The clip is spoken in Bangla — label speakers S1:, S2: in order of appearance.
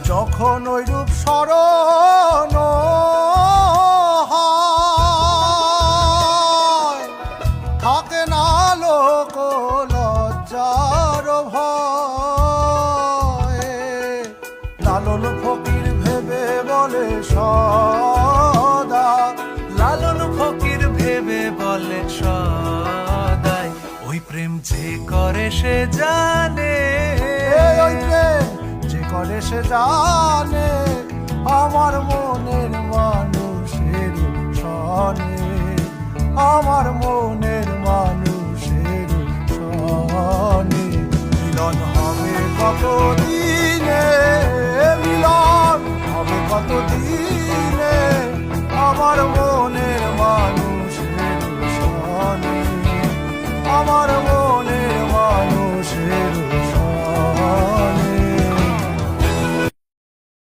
S1: যখন ওই রূপ স্মরণ হয়, থাকে না লোক লজ্জার ভয়। লালন ফকির ভেবে বলে সদা,
S2: লালন ফকির ভেবে বলে সদাই, ওই প্রেম যে করে সে জানে,
S1: ওই প্রেম যে করে সে জানে, আমার মনের মানুষের সনে, আমার মনের মানুষের সনে। মিলন হবে কতদিনে